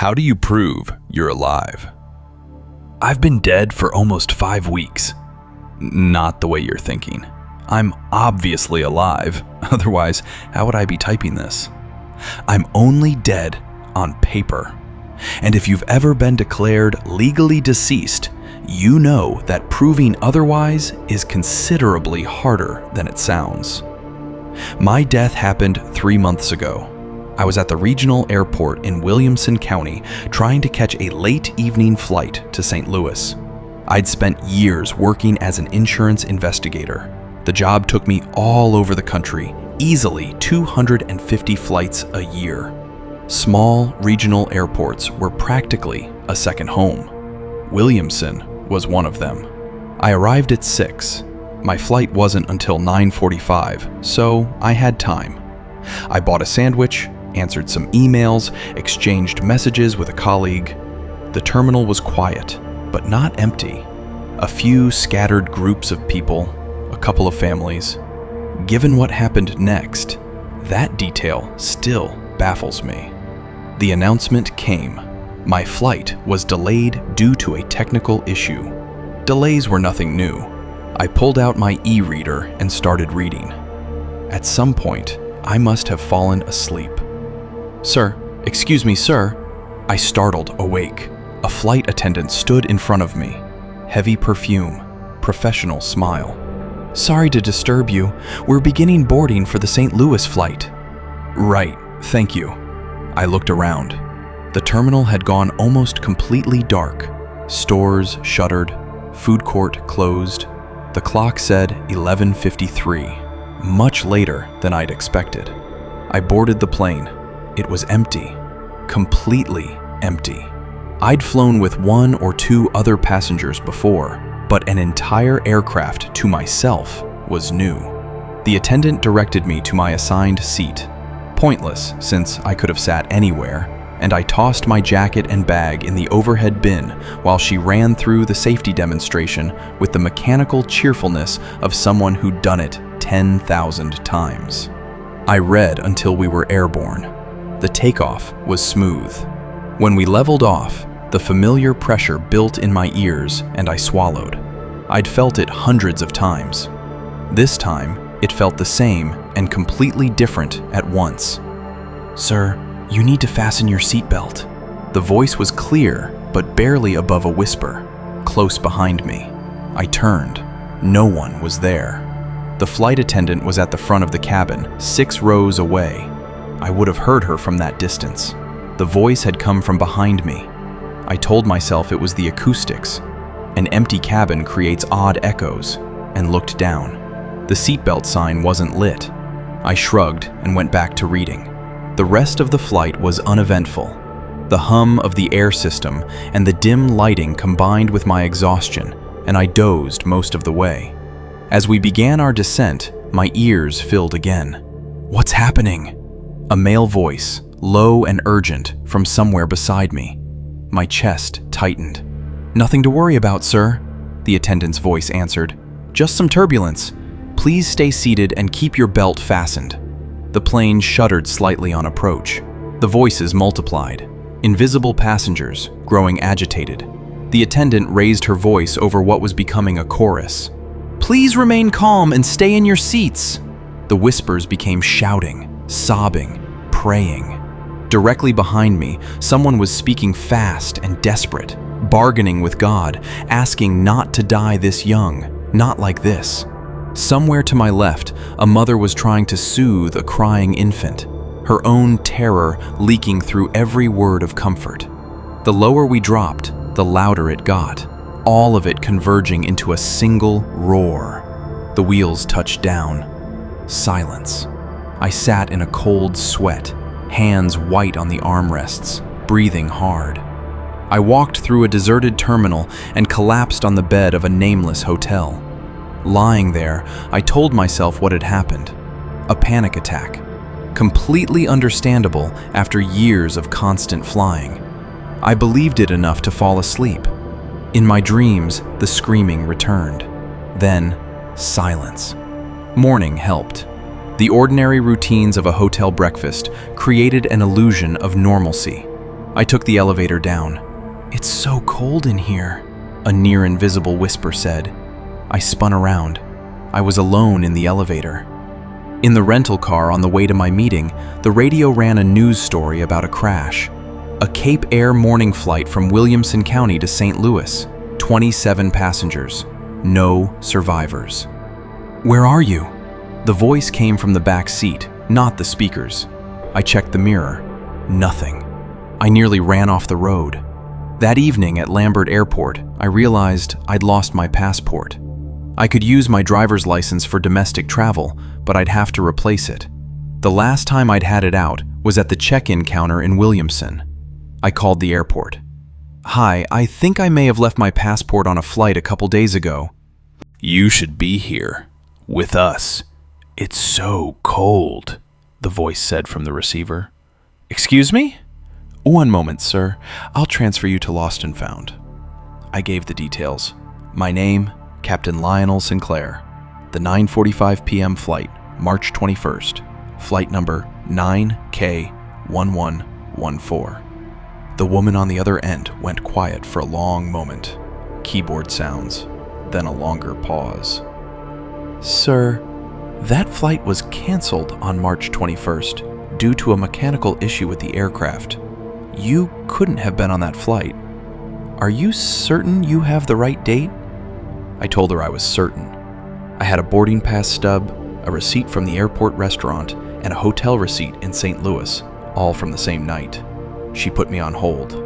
How do you prove you're alive? I've been dead for almost 5 weeks. Not the way you're thinking. I'm obviously alive, otherwise how would I be typing this? I'm only dead on paper. And if you've ever been declared legally deceased, you know that proving otherwise is considerably harder than it sounds. My death happened 3 months ago. I was at the regional airport in Williamson County trying to catch a late evening flight to St. Louis. I'd spent years working as an insurance investigator. The job took me all over the country, easily 250 flights a year. Small regional airports were practically a second home. Williamson was one of them. I arrived at 6. My flight wasn't until 9:45, so I had time. I bought a sandwich, answered some emails, exchanged messages with a colleague. The terminal was quiet, but not empty. A few scattered groups of people, a couple of families. Given what happened next, that detail still baffles me. The announcement came. My flight was delayed due to a technical issue. Delays were nothing new. I pulled out my e-reader and started reading. At some point, I must have fallen asleep. "Sir, excuse me, sir." I startled awake. A flight attendant stood in front of me. Heavy perfume, professional smile. "Sorry to disturb you. We're beginning boarding for the St. Louis flight." "Right, thank you." I looked around. The terminal had gone almost completely dark. Stores shuttered, food court closed. The clock said 11:53, much later than I'd expected. I boarded the plane. It was empty, completely empty. I'd flown with 1 or 2 other passengers before, but an entire aircraft to myself was new. The attendant directed me to my assigned seat. Pointless, since I could have sat anywhere, and I tossed my jacket and bag in the overhead bin while she ran through the safety demonstration with the mechanical cheerfulness of someone who'd done it 10,000 times. I read until we were airborne. The takeoff was smooth. When we leveled off, the familiar pressure built in my ears and I swallowed. I'd felt it hundreds of times. This time, it felt the same and completely different at once. "Sir, you need to fasten your seatbelt." The voice was clear, but barely above a whisper, close behind me. I turned. No one was there. The flight attendant was at the front of the cabin, 6 rows away. I would have heard her from that distance. The voice had come from behind me. I told myself it was the acoustics. An empty cabin creates odd echoes, and looked down. The seatbelt sign wasn't lit. I shrugged and went back to reading. The rest of the flight was uneventful. The hum of the air system and the dim lighting combined with my exhaustion, and I dozed most of the way. As we began our descent, my ears filled again. "What's happening?" A male voice, low and urgent, from somewhere beside me. My chest tightened. "Nothing to worry about, sir," the attendant's voice answered. "Just some turbulence. Please stay seated and keep your belt fastened." The plane shuddered slightly on approach. The voices multiplied. Invisible passengers, growing agitated. The attendant raised her voice over what was becoming a chorus. "Please remain calm and stay in your seats." The whispers became shouting, sobbing, praying. Directly behind me, someone was speaking fast and desperate, bargaining with God, asking not to die this young, not like this. Somewhere to my left, a mother was trying to soothe a crying infant, her own terror leaking through every word of comfort. The lower we dropped, the louder it got, all of it converging into a single roar. The wheels touched down. Silence. I sat in a cold sweat, hands white on the armrests, breathing hard. I walked through a deserted terminal and collapsed on the bed of a nameless hotel. Lying there, I told myself what had happened. A panic attack. Completely understandable after years of constant flying. I believed it enough to fall asleep. In my dreams, the screaming returned. Then, silence. Morning helped. The ordinary routines of a hotel breakfast created an illusion of normalcy. I took the elevator down. "It's so cold in here," a near-invisible whisper said. I spun around. I was alone in the elevator. In the rental car on the way to my meeting, the radio ran a news story about a crash. A Cape Air morning flight from Williamson County to St. Louis. 27 passengers. No survivors. "Where are you?" The voice came from the back seat, not the speakers. I checked the mirror. Nothing. I nearly ran off the road. That evening at Lambert Airport, I realized I'd lost my passport. I could use my driver's license for domestic travel, but I'd have to replace it. The last time I'd had it out was at the check-in counter in Williamson. I called the airport. "Hi, I think I may have left my passport on a flight a couple days ago." "You should be here, with us. It's so cold," the voice said from the receiver. "Excuse me?" "One moment, sir. I'll transfer you to Lost and Found." I gave the details. My name, Captain Lionel Sinclair. The 9:45 p.m. flight, March 21st. Flight number 9K1114. The woman on the other end went quiet for a long moment. Keyboard sounds, then a longer pause. "Sir, that flight was canceled on March 21st due to a mechanical issue with the aircraft. You couldn't have been on that flight. Are you certain you have the right date?" I told her I was certain. I had a boarding pass stub, a receipt from the airport restaurant, and a hotel receipt in St. Louis, all from the same night. She put me on hold.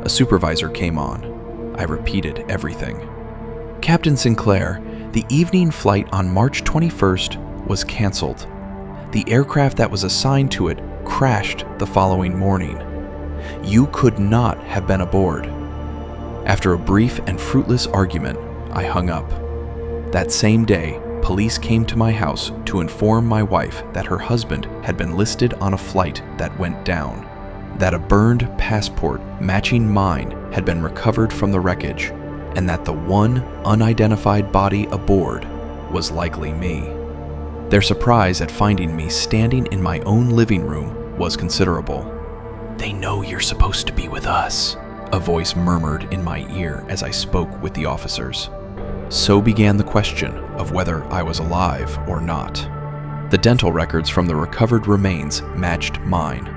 A supervisor came on. I repeated everything. "Captain Sinclair, the evening flight on March 21st was canceled. The aircraft that was assigned to it crashed the following morning. You could not have been aboard." After a brief and fruitless argument, I hung up. That same day, police came to my house to inform my wife that her husband had been listed on a flight that went down, that a burned passport matching mine had been recovered from the wreckage, and that the one unidentified body aboard was likely me. Their surprise at finding me standing in my own living room was considerable. "They know you're supposed to be with us," a voice murmured in my ear as I spoke with the officers. So began the question of whether I was alive or not. The dental records from the recovered remains matched mine.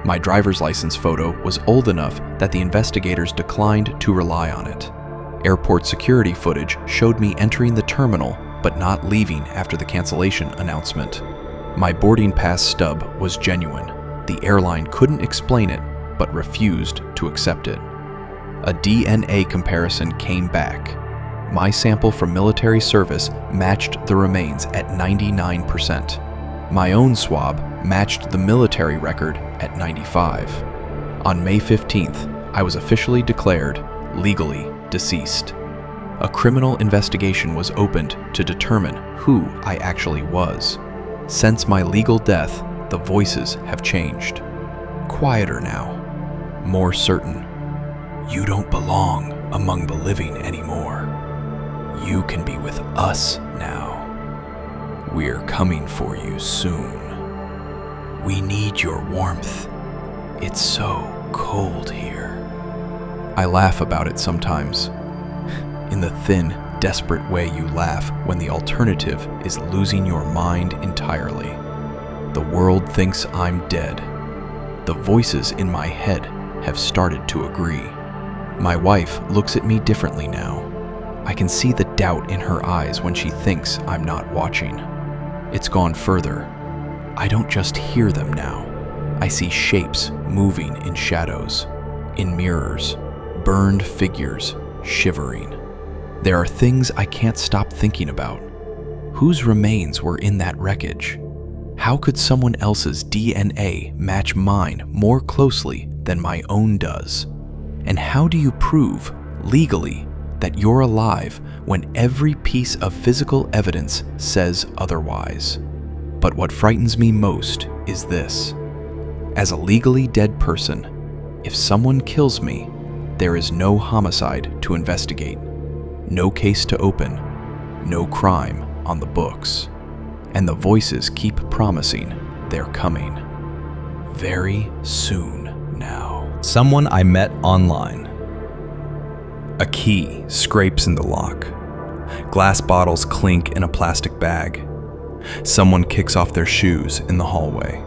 My driver's license photo was old enough that the investigators declined to rely on it. Airport security footage showed me entering the terminal but not leaving after the cancellation announcement. My boarding pass stub was genuine. The airline couldn't explain it, but refused to accept it. A DNA comparison came back. My sample from military service matched the remains at 99%. My own swab matched the military record at 95. On May 15th, I was officially declared legally deceased. A criminal investigation was opened to determine who I actually was. Since my legal death, the voices have changed. Quieter now, more certain. You don't belong among the living anymore. You can be with us now. We're coming for you soon. We need your warmth. It's so cold here. I laugh about it sometimes. In the thin, desperate way you laugh when the alternative is losing your mind entirely. The world thinks I'm dead. The voices in my head have started to agree. My wife looks at me differently now. I can see the doubt in her eyes when she thinks I'm not watching. It's gone further. I don't just hear them now. I see shapes moving in shadows, in mirrors, burned figures shivering. There are things I can't stop thinking about. Whose remains were in that wreckage? How could someone else's DNA match mine more closely than my own does? And how do you prove, legally, that you're alive when every piece of physical evidence says otherwise? But what frightens me most is this. As a legally dead person, if someone kills me, there is no homicide to investigate, no case to open, no crime on the books. And the voices keep promising they're coming. Very soon now. Someone I met online. A key scrapes in the lock. Glass bottles clink in a plastic bag. Someone kicks off their shoes in the hallway.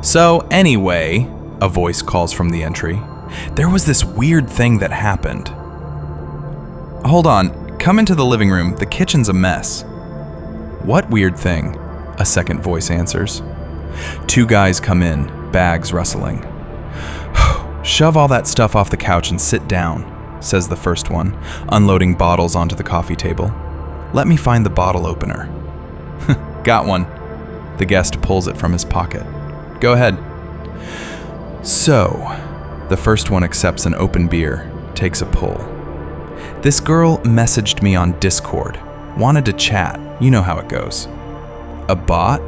So anyway, a voice calls from the entry, there was this weird thing that happened. Hold on, come into the living room, the kitchen's a mess. What weird thing? A second voice answers. Two guys come in, bags rustling. Shove all that stuff off the couch and sit down, says the first one, unloading bottles onto the coffee table. Let me find the bottle opener. Got one. The guest pulls it from his pocket. Go ahead. So, the first one accepts an open beer, takes a pull. This girl messaged me on Discord, wanted to chat, you know how it goes. A bot?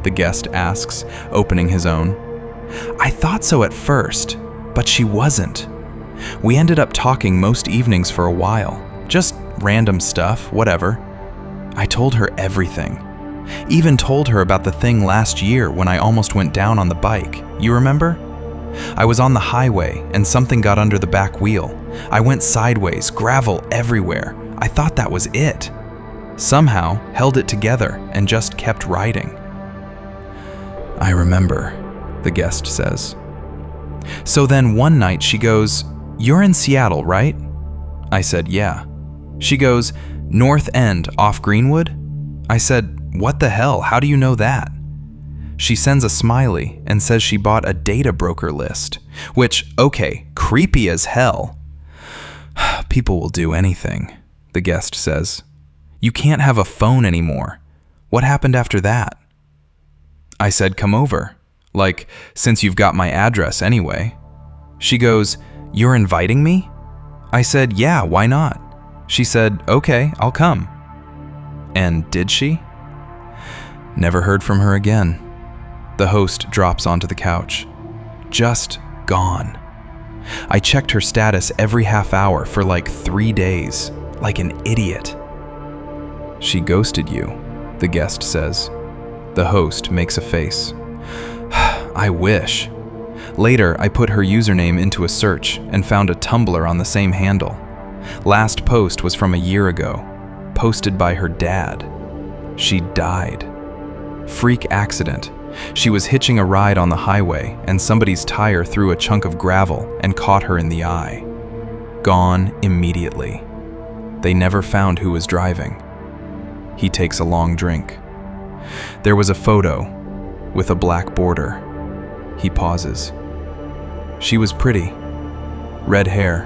The guest asks, opening his own. I thought so at first, but she wasn't. We ended up talking most evenings for a while, just random stuff, whatever. I told her everything. Even told her about the thing last year when I almost went down on the bike. You remember? I was on the highway and something got under the back wheel. I went sideways, gravel everywhere. I thought that was it. Somehow held it together and just kept riding. I remember, the guest says. So then one night she goes, "You're in Seattle, right?" I said, "Yeah." She goes, "North End off Greenwood?" I said, "What the hell? How do you know that?" She sends a smiley and says she bought a data broker list, which, okay, creepy as hell. People will do anything, the guest says. You can't have a phone anymore. What happened after that? I said, come over. Like, since you've got my address anyway. She goes, "You're inviting me?" I said, "Yeah, why not?" She said, "Okay, I'll come." And did she? Never heard from her again. The host drops onto the couch. Just gone. I checked her status every half hour for like 3 days, like an idiot. She ghosted you, the guest says. The host makes a face. I wish. Later, I put her username into a search and found a Tumblr on the same handle. Last post was from a year ago, posted by her dad. She died. Freak accident. She was hitching a ride on the highway and somebody's tire threw a chunk of gravel and caught her in the eye. Gone immediately. They never found who was driving. He takes a long drink. There was a photo with a black border. He pauses. She was pretty. Red hair.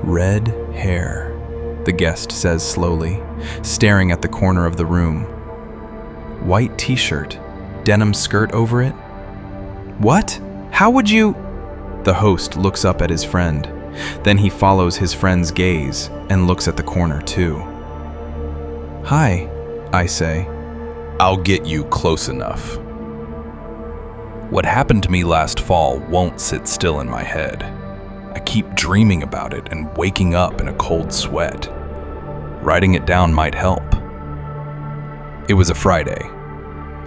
Red hair, the guest says slowly, staring at the corner of the room. White t-shirt, denim skirt over it. What? How would you? The host looks up at his friend. Then he follows his friend's gaze and looks at the corner too. Hi, I say. I'll get you close enough. What happened to me last fall won't sit still in my head. I keep dreaming about it and waking up in a cold sweat. Writing it down might help. It was a Friday.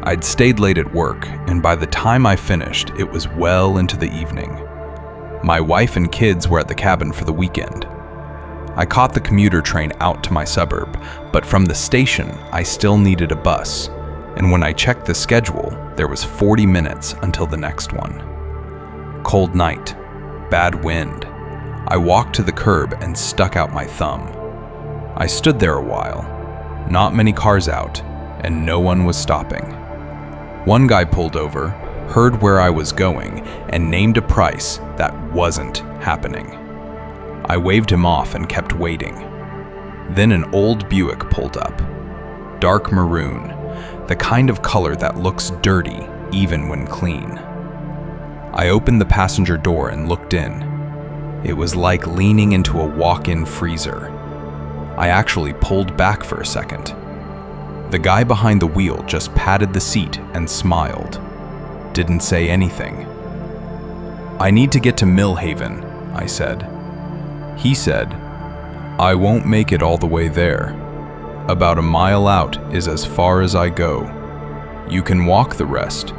I'd stayed late at work, and by the time I finished, it was well into the evening. My wife and kids were at the cabin for the weekend. I caught the commuter train out to my suburb, but from the station, I still needed a bus, and when I checked the schedule, there was 40 minutes until the next one. Cold night, bad wind. I walked to the curb and stuck out my thumb. I stood there a while, not many cars out, and no one was stopping. One guy pulled over, heard where I was going, and named a price that wasn't happening. I waved him off and kept waiting. Then an old Buick pulled up. Dark maroon, the kind of color that looks dirty even when clean. I opened the passenger door and looked in. It was like leaning into a walk-in freezer. I actually pulled back for a second. The guy behind the wheel just patted the seat and smiled. Didn't say anything. I need to get to Millhaven, I said. He said, I won't make it all the way there. About a mile out is as far as I go. You can walk the rest,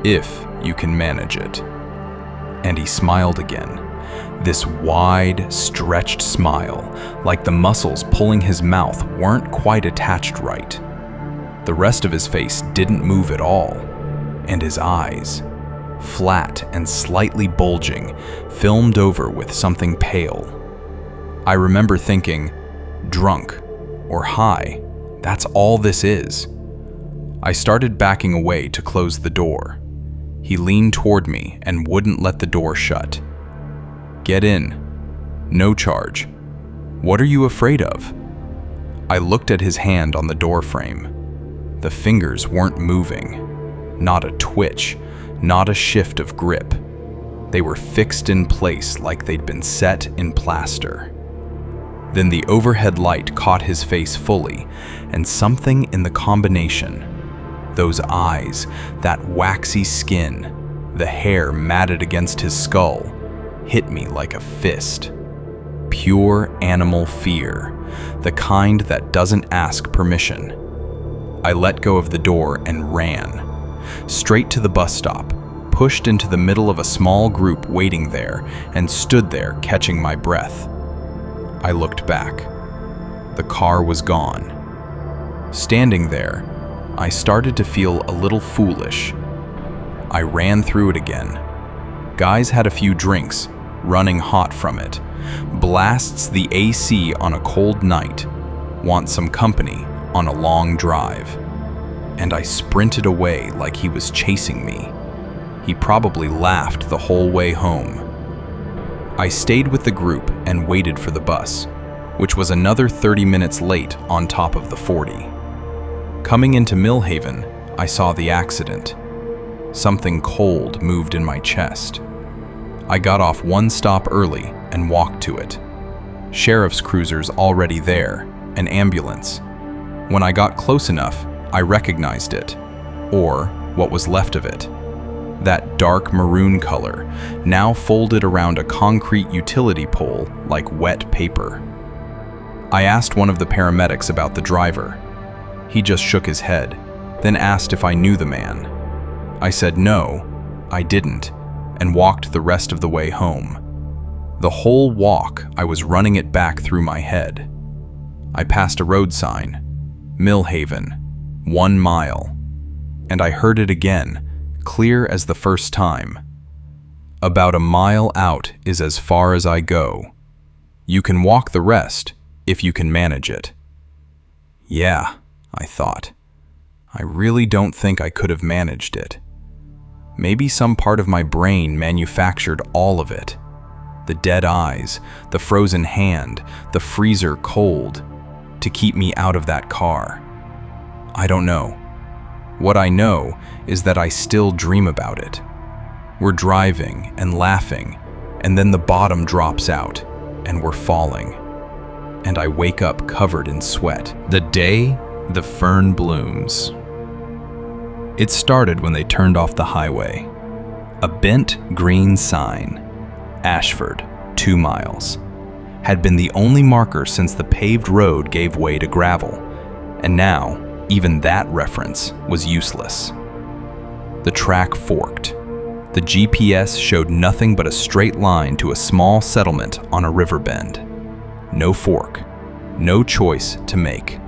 if you can manage it. And he smiled again. This wide, stretched smile, like the muscles pulling his mouth weren't quite attached right. The rest of his face didn't move at all, and his eyes, flat and slightly bulging, filmed over with something pale. I remember thinking, drunk or high, that's all this is. I started backing away to close the door. He leaned toward me and wouldn't let the door shut. Get in. No charge. What are you afraid of? I looked at his hand on the door frame. The fingers weren't moving. Not a twitch, not a shift of grip. They were fixed in place like they'd been set in plaster. Then the overhead light caught his face fully, and something in the combination, those eyes, that waxy skin, the hair matted against his skull, hit me like a fist. Pure animal fear, the kind that doesn't ask permission. I let go of the door and ran. Straight to the bus stop, pushed into the middle of a small group waiting there, and stood there catching my breath. I looked back. The car was gone. Standing there, I started to feel a little foolish. I ran through it again. Guys had a few drinks, running hot from it. Blasts the AC on a cold night. Want some company on a long drive. And I sprinted away like he was chasing me. He probably laughed the whole way home. I stayed with the group and waited for the bus, which was another 30 minutes late on top of the 40. Coming into Millhaven, I saw the accident. Something cold moved in my chest. I got off one stop early and walked to it. Sheriff's cruisers already there, an ambulance. When I got close enough, I recognized it, or what was left of it. That dark maroon color, now folded around a concrete utility pole like wet paper. I asked one of the paramedics about the driver. He just shook his head, then asked if I knew the man. I said no, I didn't, and walked the rest of the way home. The whole walk, I was running it back through my head. I passed a road sign, Millhaven, 1 mile, and I heard it again, clear as the first time. About a mile out is as far as I go. You can walk the rest if you can manage it. Yeah, I thought. I really don't think I could have managed it. Maybe some part of my brain manufactured all of it. The dead eyes, the frozen hand, the freezer cold, to keep me out of that car. I don't know. What I know is that I still dream about it. We're driving and laughing, and then the bottom drops out, and we're falling. And I wake up covered in sweat. The day the fern blooms. It started when they turned off the highway. A bent green sign, Ashford, 2 miles, had been the only marker since the paved road gave way to gravel, and now even that reference was useless. The track forked. The GPS showed nothing but a straight line to a small settlement on a river bend. No fork, no choice to make.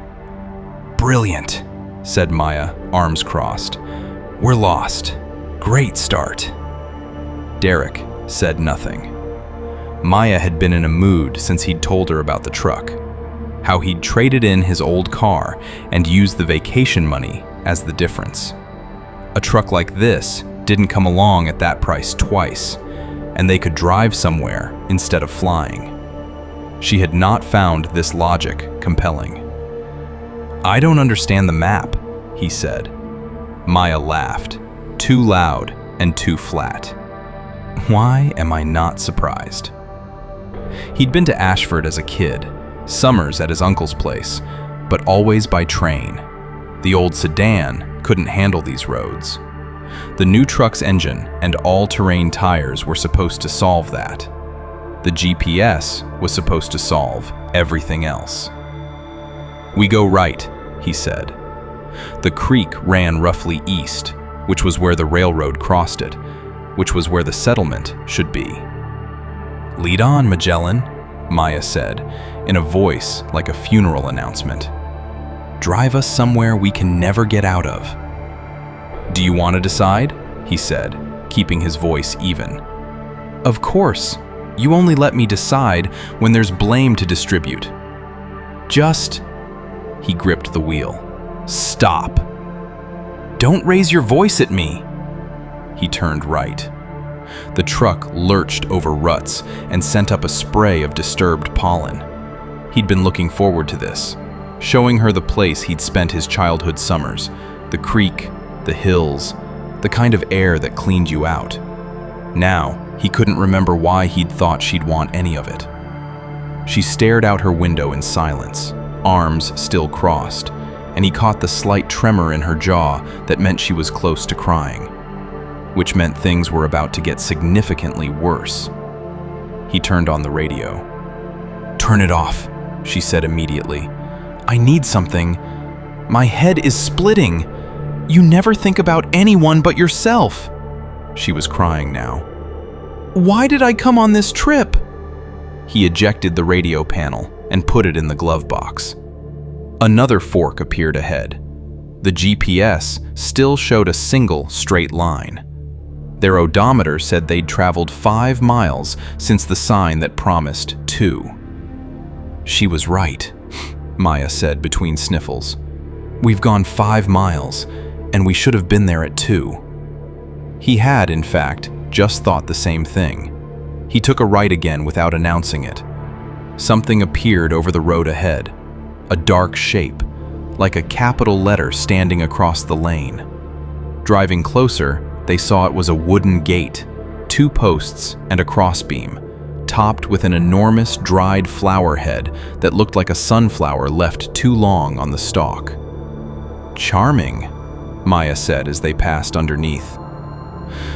Brilliant, said Maya, arms crossed. We're lost. Great start. Derek said nothing. Maya had been in a mood since he'd told her about the truck, how he'd traded in his old car and used the vacation money as the difference. A truck like this didn't come along at that price twice, and they could drive somewhere instead of flying. She had not found this logic compelling. I don't understand the map, he said. Maya laughed, too loud and too flat. Why am I not surprised? He'd been to Ashford as a kid, summers at his uncle's place, but always by train. The old sedan couldn't handle these roads. The new truck's engine and all-terrain tires were supposed to solve that. The GPS was supposed to solve everything else. We go right, he said. The creek ran roughly east, which was where the railroad crossed it, which was where the settlement should be. "Lead on, Magellan," Maya said, in a voice like a funeral announcement. "Drive us somewhere we can never get out of." "Do you want to decide?" he said, keeping his voice even. "Of course. You only let me decide when there's blame to distribute. Just..." He gripped the wheel. "Stop. Don't raise your voice at me." He turned right. The truck lurched over ruts and sent up a spray of disturbed pollen. He'd been looking forward to this, showing her the place he'd spent his childhood summers, the creek, the hills, the kind of air that cleaned you out. Now, he couldn't remember why he'd thought she'd want any of it. She stared out her window in silence, arms still crossed, and he caught the slight tremor in her jaw that meant she was close to crying, which meant things were about to get significantly worse. He turned on the radio. "Turn it off," she said immediately. "I need something. My head is splitting. You never think about anyone but yourself." She was crying now. "Why did I come on this trip?" He ejected the radio panel and put it in the glove box. Another fork appeared ahead. The GPS still showed a single straight line. Their odometer said they'd traveled 5 miles since the sign that promised 2. "She was right," Maya said between sniffles. "We've gone 5 miles, and we should have been there at 2. He had, in fact, just thought the same thing. He took a right again without announcing it. Something appeared over the road ahead, a dark shape, like a capital letter standing across the lane. Driving closer, they saw it was a wooden gate, 2 posts and a crossbeam, topped with an enormous dried flower head that looked like a sunflower left too long on the stalk. "Charming," Maya said as they passed underneath.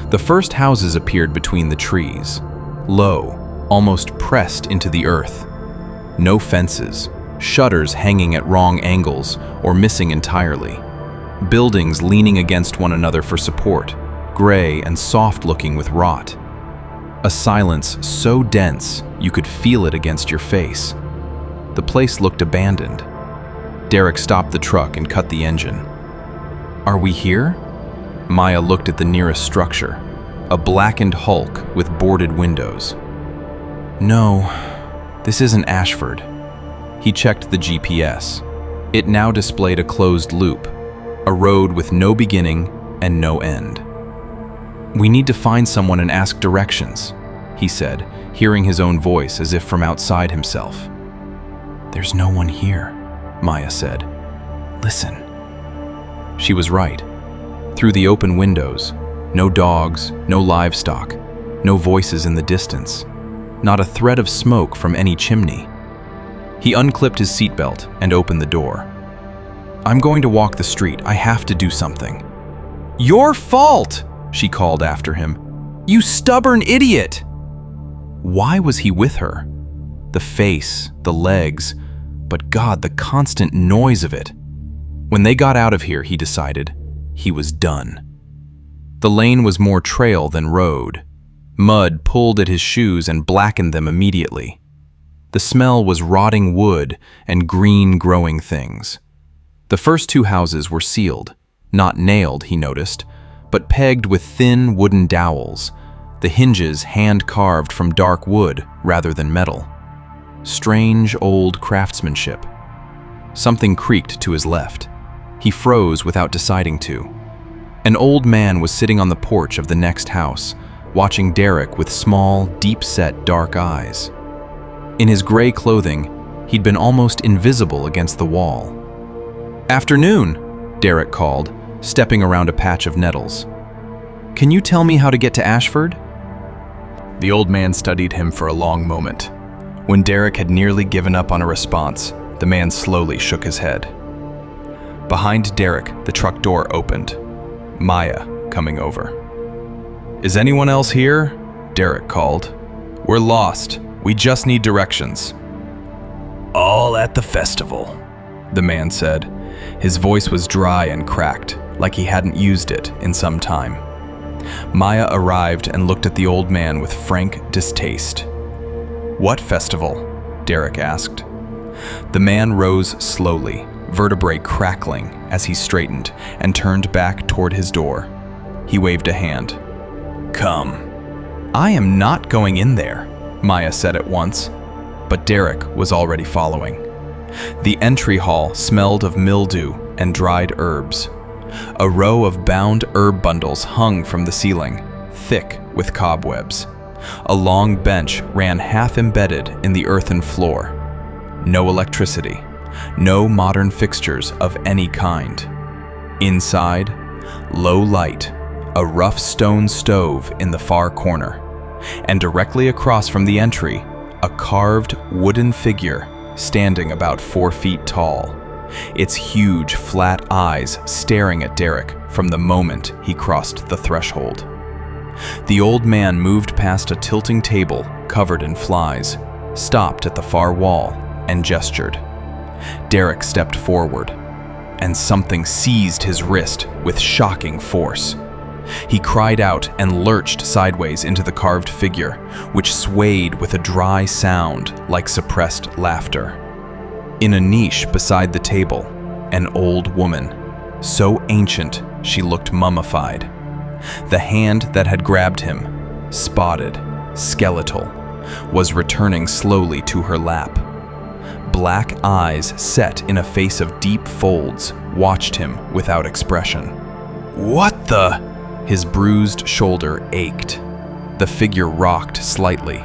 The first houses appeared between the trees, low, almost pressed into the earth. No fences, shutters hanging at wrong angles or missing entirely. Buildings leaning against one another for support, gray and soft-looking with rot. A silence so dense you could feel it against your face. The place looked abandoned. Derek stopped the truck and cut the engine. "Are we here?" Maya looked at the nearest structure, a blackened hulk with boarded windows. "No, this isn't Ashford." He checked the GPS. It now displayed a closed loop, a road with no beginning and no end. "We need to find someone and ask directions," he said, hearing his own voice as if from outside himself. "There's no one here," Maya said. "Listen." She was right. Through the open windows, no dogs, no livestock, no voices in the distance, not a thread of smoke from any chimney. He unclipped his seatbelt and opened the door. "I'm going to walk the street. I have to do something." "Your fault!" she called after him. "You stubborn idiot!" Why was he with her? The face, the legs, but God, the constant noise of it. When they got out of here, he decided, he was done. The lane was more trail than road. Mud pulled at his shoes and blackened them immediately. The smell was rotting wood and green growing things. The first 2 houses were sealed, not nailed, he noticed, but pegged with thin wooden dowels, the hinges hand-carved from dark wood rather than metal. Strange old craftsmanship. Something creaked to his left. He froze without deciding to. An old man was sitting on the porch of the next house, watching Derek with small, deep-set dark eyes. In his gray clothing, he'd been almost invisible against the wall. "Afternoon," Derek called, stepping around a patch of nettles. "Can you tell me how to get to Ashford?" The old man studied him for a long moment. When Derek had nearly given up on a response, the man slowly shook his head. Behind Derek, the truck door opened. Maya coming over. "Is anyone else here?" Derek called. "We're lost. We just need directions." "All at the festival," the man said. His voice was dry and cracked, like he hadn't used it in some time. Maya arrived and looked at the old man with frank distaste. "What festival?" Derek asked. The man rose slowly, vertebrae crackling as he straightened and turned back toward his door. He waved a hand. "Come." "I am not going in there," Maya said at once, but Derek was already following. The entry hall smelled of mildew and dried herbs. A row of bound herb bundles hung from the ceiling, thick with cobwebs. A long bench ran half embedded in the earthen floor. No electricity, no modern fixtures of any kind. Inside, low light, a rough stone stove in the far corner, and directly across from the entry, a carved wooden figure standing about 4 feet tall, its huge flat eyes staring at Derek from the moment he crossed the threshold. The old man moved past a tilting table covered in flies, stopped at the far wall, and gestured. Derek stepped forward, and something seized his wrist with shocking force. He cried out and lurched sideways into the carved figure, which swayed with a dry sound like suppressed laughter. In a niche beside the table, an old woman, so ancient she looked mummified. The hand that had grabbed him, spotted, skeletal, was returning slowly to her lap. Black eyes set in a face of deep folds watched him without expression. "What the?" His bruised shoulder ached. The figure rocked slightly.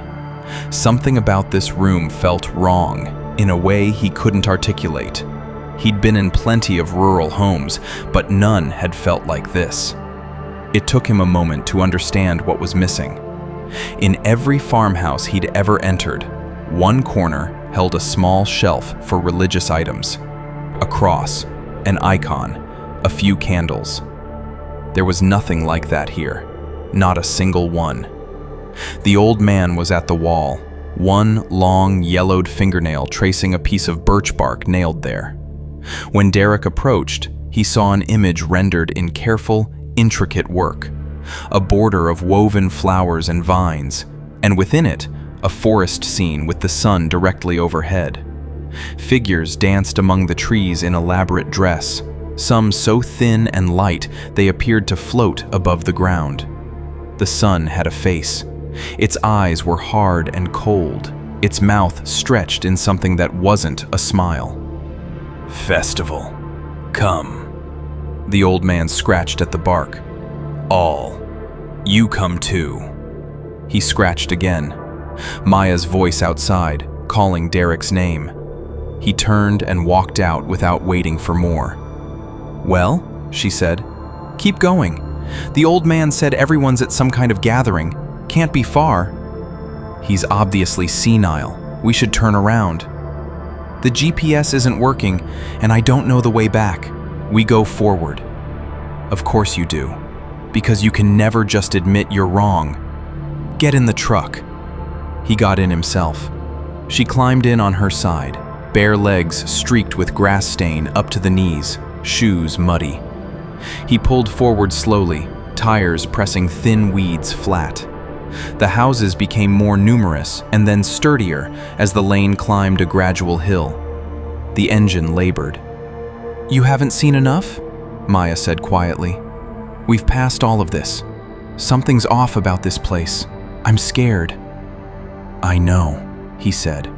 Something about this room felt wrong, in a way he couldn't articulate. He'd been in plenty of rural homes, but none had felt like this. It took him a moment to understand what was missing. In every farmhouse he'd ever entered, one corner held a small shelf for religious items. A cross, an icon, a few candles. There was nothing like that here, not a single one. The old man was at the wall, one long yellowed fingernail tracing a piece of birch bark nailed there. When Derek approached, he saw an image rendered in careful, intricate work, a border of woven flowers and vines, and within it, a forest scene with the sun directly overhead. Figures danced among the trees in elaborate dress, some so thin and light they appeared to float above the ground. The sun had a face. Its eyes were hard and cold, its mouth stretched in something that wasn't a smile. "Festival. Come." The old man scratched at the bark. "All. You come too." He scratched again. Maya's voice outside, calling Derek's name. He turned and walked out without waiting for more. "Well," she said, "keep going. The old man said everyone's at some kind of gathering. Can't be far." "He's obviously senile. We should turn around." "The GPS isn't working, and I don't know the way back. We go forward." "Of course you do, because you can never just admit you're wrong. Get in the truck." He got in himself. She climbed in on her side, bare legs streaked with grass stain up to the knees, shoes muddy. He pulled forward slowly, tires pressing thin weeds flat. The houses became more numerous and then sturdier as the lane climbed a gradual hill. The engine labored. "You haven't seen enough?" Maya said quietly. "We've passed all of this. Something's off about this place. I'm scared." "I know," he said,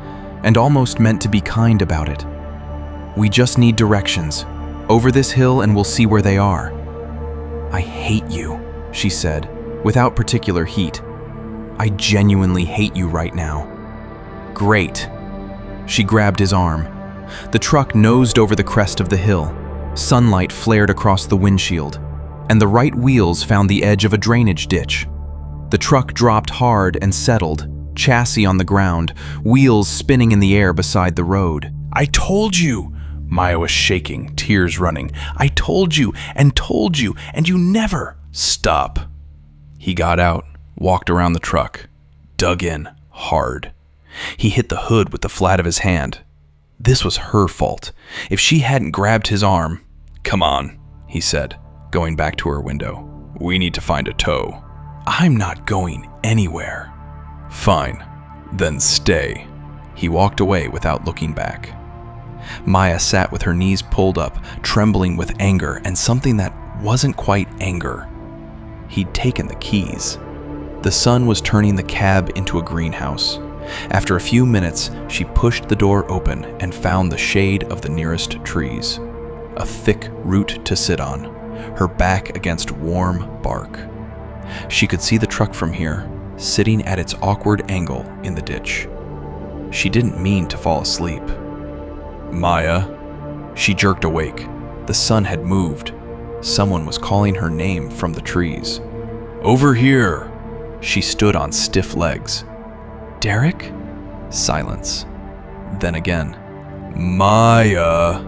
and almost meant to be kind about it. "We just need directions. Over this hill and we'll see where they are." "I hate you," she said, without particular heat. "I genuinely hate you right now." "Great." She grabbed his arm. The truck nosed over the crest of the hill. Sunlight flared across the windshield, and the right wheels found the edge of a drainage ditch. The truck dropped hard and settled, chassis on the ground, wheels spinning in the air beside the road. "I told you!" Maya was shaking, tears running. "I told you, and you never—" "Stop." He got out, walked around the truck, dug in, hard. He hit the hood with the flat of his hand. This was her fault. If she hadn't grabbed his arm— "Come on," he said, going back to her window. We need to find a tow. I'm not going anywhere. Fine, then stay. He walked away without looking back. Maya sat with her knees pulled up, trembling with anger and something that wasn't quite anger. He'd taken the keys. The sun was turning the cab into a greenhouse. After a few minutes, she pushed the door open and found the shade of the nearest trees. A thick root to sit on, her back against warm bark. She could see the truck from here, sitting at its awkward angle in the ditch. She didn't mean to fall asleep. Maya. She jerked awake. The sun had moved. Someone was calling her name from the trees. Over here. She stood on stiff legs. Derek? Silence. Then again. Maya.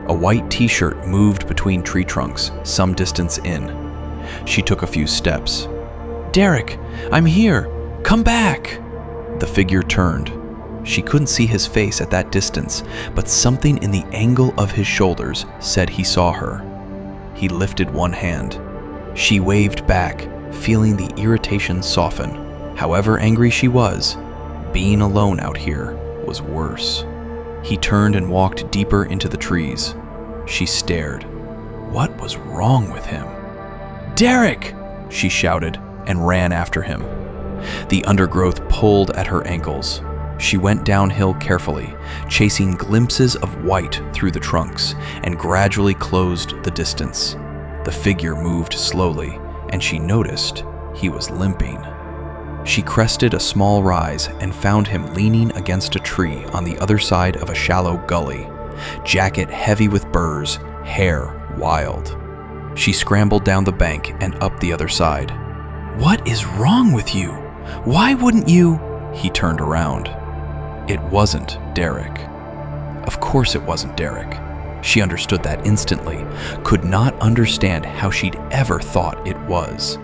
A white t-shirt moved between tree trunks, some distance in. She took a few steps. Derek, I'm here. Come back. The figure turned. She couldn't see his face at that distance, but something in the angle of his shoulders said he saw her. He lifted one hand. She waved back, feeling the irritation soften. However angry she was, being alone out here was worse. He turned and walked deeper into the trees. She stared. What was wrong with him? Derek! She shouted and ran after him. The undergrowth pulled at her ankles. She went downhill carefully, chasing glimpses of white through the trunks, and gradually closed the distance. The figure moved slowly, and she noticed he was limping. She crested a small rise and found him leaning against a tree on the other side of a shallow gully, jacket heavy with burrs, hair wild. She scrambled down the bank and up the other side. What is wrong with you? Why wouldn't you? He turned around. It wasn't Derek. Of course it wasn't Derek. She understood that instantly, could not understand how she'd ever thought it was.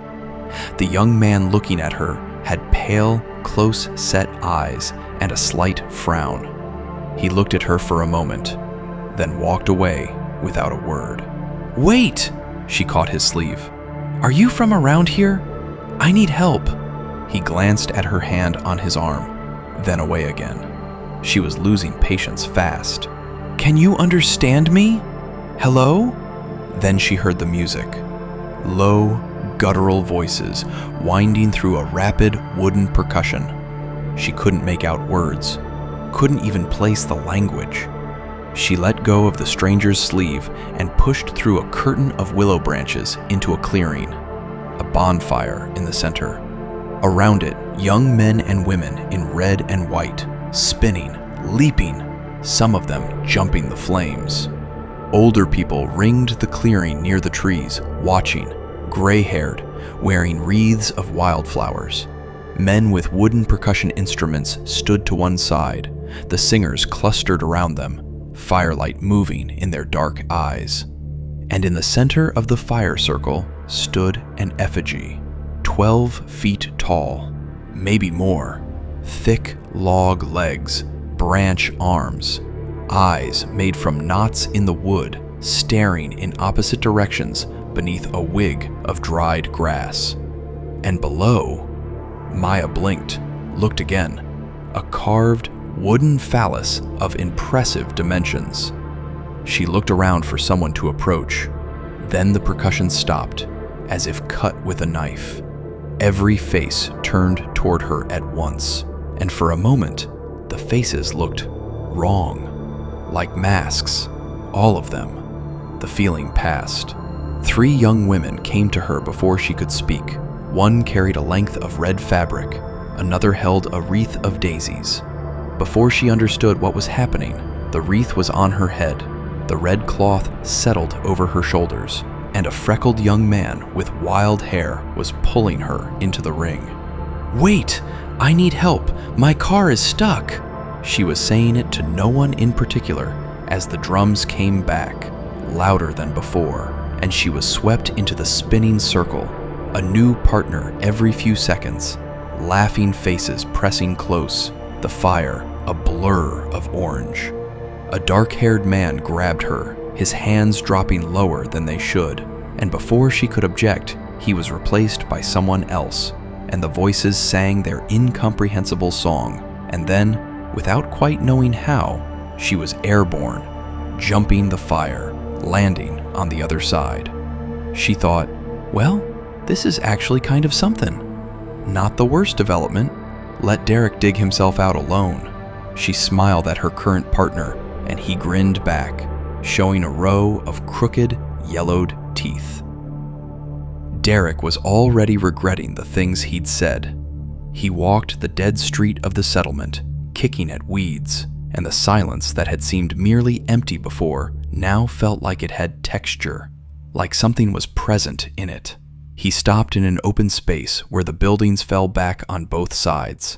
The young man looking at her had pale, close-set eyes and a slight frown. He looked at her for a moment, then walked away without a word. Wait! She caught his sleeve. Are you from around here? I need help. He glanced at her hand on his arm, then away again. She was losing patience fast. Can you understand me? Hello? Then she heard the music. Low, guttural voices winding through a rapid wooden percussion. She couldn't make out words, couldn't even place the language. She let go of the stranger's sleeve and pushed through a curtain of willow branches into a clearing, a bonfire in the center. Around it, young men and women in red and white, spinning, leaping, some of them jumping the flames. Older people ringed the clearing near the trees, watching, gray-haired, wearing wreaths of wildflowers. Men with wooden percussion instruments stood to one side, the singers clustered around them, firelight moving in their dark eyes. And in the center of the fire circle stood an effigy, 12 feet tall, maybe more, thick log legs, branch arms, eyes made from knots in the wood, staring in opposite directions beneath a wig of dried grass. And below, Maya blinked, looked again, a carved wooden phallus of impressive dimensions. She looked around for someone to approach. Then the percussion stopped, as if cut with a knife. Every face turned toward her at once, and for a moment, the faces looked wrong, like masks, all of them. The feeling passed. 3 young women came to her before she could speak. One carried a length of red fabric, another held a wreath of daisies. Before she understood what was happening, the wreath was on her head, the red cloth settled over her shoulders, and a freckled young man with wild hair was pulling her into the ring. Wait, I need help, my car is stuck. She was saying it to no one in particular as the drums came back, louder than before, and she was swept into the spinning circle, a new partner every few seconds, laughing faces pressing close, the fire a blur of orange. A dark-haired man grabbed her, his hands dropping lower than they should, and before she could object, he was replaced by someone else, and the voices sang their incomprehensible song, and then, without quite knowing how, she was airborne, jumping the fire, landing on the other side. She thought, well, this is actually kind of something. Not the worst development. Let Derek dig himself out alone. She smiled at her current partner, and he grinned back, showing a row of crooked, yellowed teeth. Derek was already regretting the things he'd said. He walked the dead street of the settlement, kicking at weeds, and the silence that had seemed merely empty before now felt like it had texture, like something was present in it. He stopped in an open space where the buildings fell back on both sides.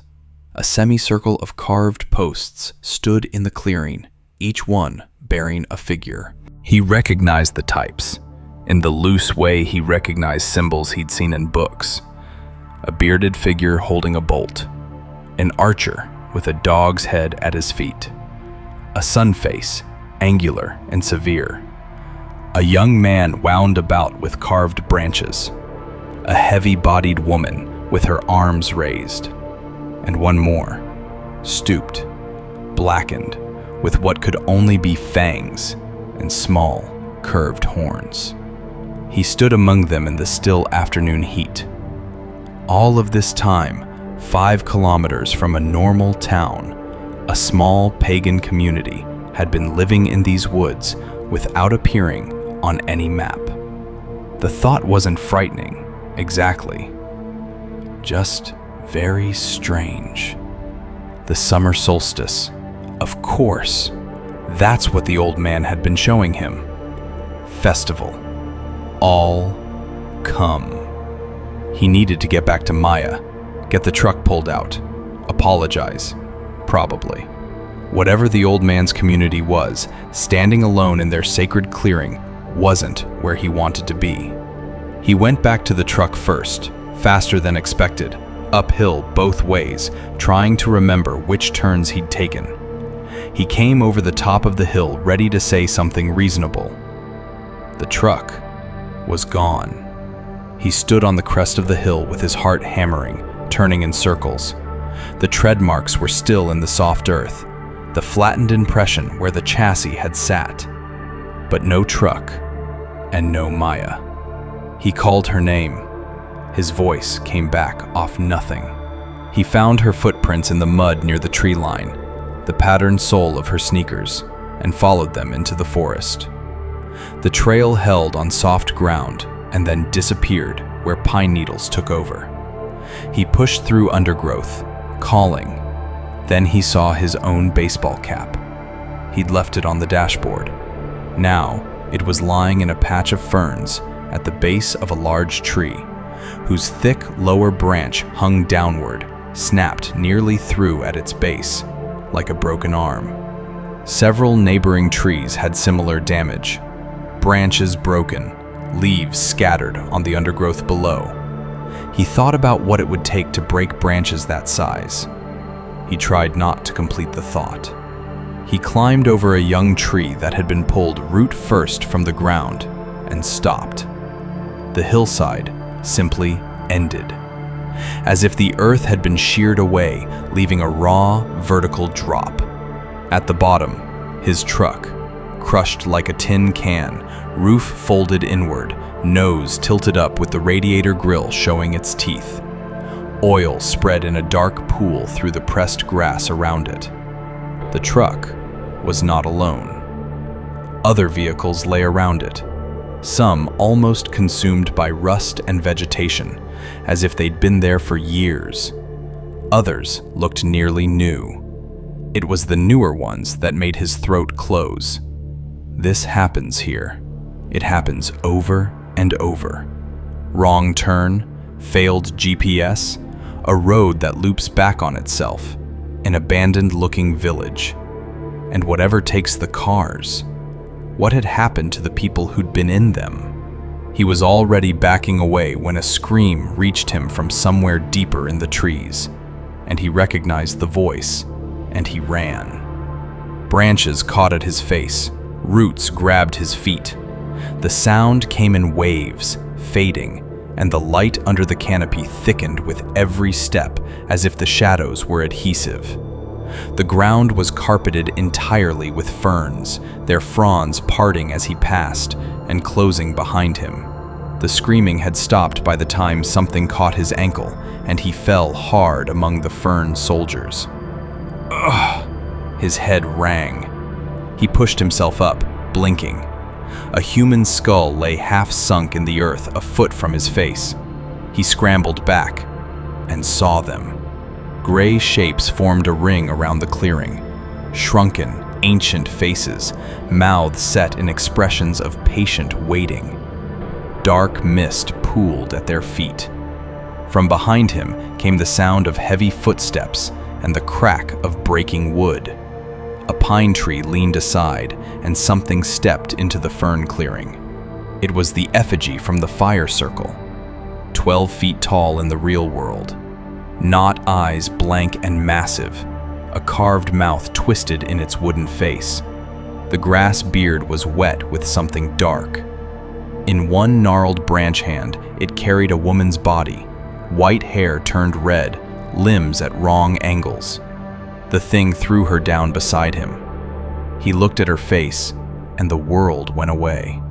A semicircle of carved posts stood in the clearing, each one bearing a figure. He recognized the types. In the loose way he recognized symbols he'd seen in books. A bearded figure holding a bolt. An archer with a dog's head at his feet. A sun face, angular and severe. A young man wound about with carved branches. A heavy-bodied woman with her arms raised. And one more, stooped, blackened, with what could only be fangs and small, curved horns. He stood among them in the still afternoon heat. All of this time, 5 kilometers from a normal town, a small pagan community had been living in these woods without appearing on any map. The thought wasn't frightening, exactly. Just very strange. The summer solstice. Of course. That's what the old man had been showing him. Festival. All come. He needed to get back to Maya, get the truck pulled out, apologize, probably. Whatever the old man's community was, standing alone in their sacred clearing wasn't where he wanted to be. He went back to the truck first, faster than expected, uphill both ways, trying to remember which turns he'd taken. He came over the top of the hill ready to say something reasonable. The truck was gone. He stood on the crest of the hill with his heart hammering, turning in circles. The tread marks were still in the soft earth, the flattened impression where the chassis had sat. But no truck, and no Maya. He called her name. His voice came back off nothing. He found her footprints in the mud near the tree line, the patterned sole of her sneakers, and followed them into the forest. The trail held on soft ground and then disappeared where pine needles took over. He pushed through undergrowth, calling. Then he saw his own baseball cap. He'd left it on the dashboard. Now, it was lying in a patch of ferns at the base of a large tree, whose thick lower branch hung downward, snapped nearly through at its base, like a broken arm. Several neighboring trees had similar damage. Branches broken, leaves scattered on the undergrowth below. He thought about what it would take to break branches that size. He tried not to complete the thought. He climbed over a young tree that had been pulled root first from the ground and stopped. The hillside simply ended, as if the earth had been sheared away, leaving a raw, vertical drop. At the bottom, his truck, crushed like a tin can, roof folded inward, nose tilted up with the radiator grill showing its teeth. Oil spread in a dark pool through the pressed grass around it. The truck was not alone. Other vehicles lay around it, some almost consumed by rust and vegetation, as if they'd been there for years. Others looked nearly new. It was the newer ones that made his throat close. This happens here. It happens over and over. Wrong turn, failed GPS, a road that loops back on itself, an abandoned-looking village. And whatever takes the cars. What had happened to the people who'd been in them? He was already backing away when a scream reached him from somewhere deeper in the trees, and he recognized the voice, and he ran. Branches caught at his face, roots grabbed his feet. The sound came in waves, fading, and the light under the canopy thickened with every step as if the shadows were adhesive. The ground was carpeted entirely with ferns, their fronds parting as he passed and closing behind him. The screaming had stopped by the time something caught his ankle, and he fell hard among the fern soldiers. Ugh! His head rang. He pushed himself up, blinking. A human skull lay half sunk in the earth a foot from his face. He scrambled back and saw them. Gray shapes formed a ring around the clearing. Shrunken, ancient faces, mouths set in expressions of patient waiting. Dark mist pooled at their feet. From behind him came the sound of heavy footsteps and the crack of breaking wood. A pine tree leaned aside, and something stepped into the fern clearing. It was the effigy from the fire circle, 12 feet tall in the real world. Knot eyes blank and massive, a carved mouth twisted in its wooden face. The grass beard was wet with something dark. In one gnarled branch hand, it carried a woman's body, white hair turned red, limbs at wrong angles. The thing threw her down beside him. He looked at her face, and the world went away.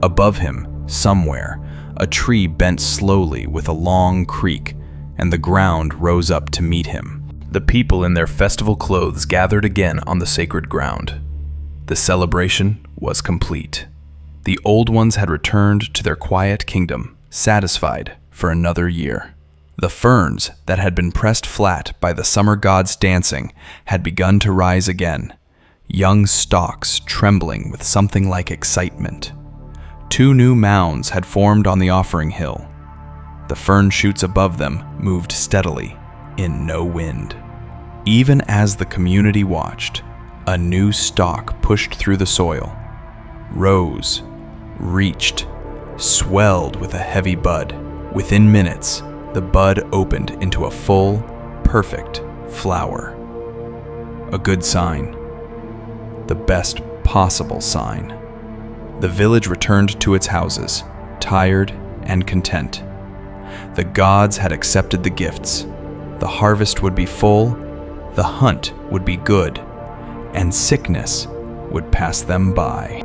Above him, somewhere, a tree bent slowly with a long creak, and the ground rose up to meet him. The people in their festival clothes gathered again on the sacred ground. The celebration was complete. The old ones had returned to their quiet kingdom, satisfied for another year. The ferns that had been pressed flat by the summer gods dancing had begun to rise again, young stalks trembling with something like excitement. 2 new mounds had formed on the offering hill. The fern shoots above them moved steadily, in no wind. Even as the community watched, a new stalk pushed through the soil, rose, reached, swelled with a heavy bud. Within minutes, the bud opened into a full, perfect flower. A good sign. The best possible sign. The village returned to its houses, tired and content. The gods had accepted the gifts. The harvest would be full, the hunt would be good, and sickness would pass them by.